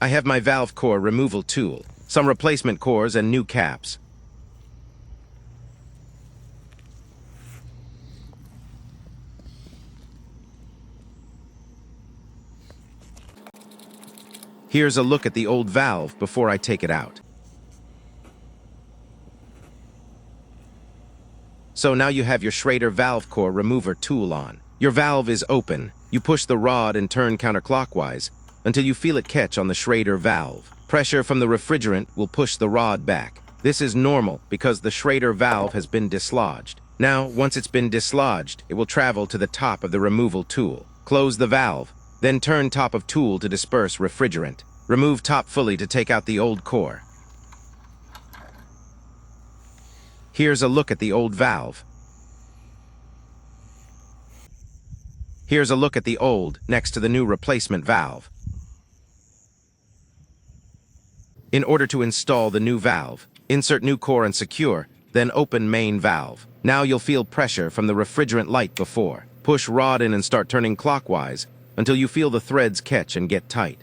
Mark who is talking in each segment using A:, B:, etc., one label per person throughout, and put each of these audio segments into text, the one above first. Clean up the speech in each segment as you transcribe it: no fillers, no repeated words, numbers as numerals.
A: I have my valve core removal tool, some replacement cores and new caps. Here's a look at the old valve before I take it out. So now you have your Schrader valve core remover tool on. Your valve is open. You push the rod and turn counterclockwise until you feel it catch on the Schrader valve. Pressure from the refrigerant will push the rod back. This is normal because the Schrader valve has been dislodged. Now, once it's been dislodged, it will travel to the top of the removal tool. Close the valve, then turn top of tool to disperse refrigerant. Remove top fully to take out the old core. Here's a look at the old valve. Here's a look at the old next to the new replacement valve. In order to install the new valve, insert new core and secure, then open main valve. Now you'll feel pressure from the refrigerant light before. Push rod in and start turning clockwise until you feel the threads catch and get tight.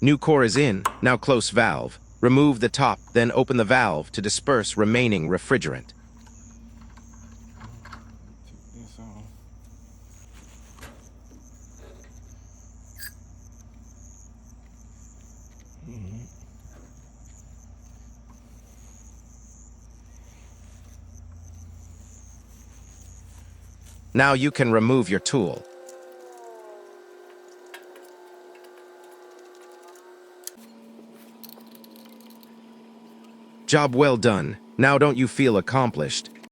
A: New core is in, now close valve. Remove the top, then open the valve to disperse remaining refrigerant. Now you can remove your tool. Job well done. Now don't you feel accomplished?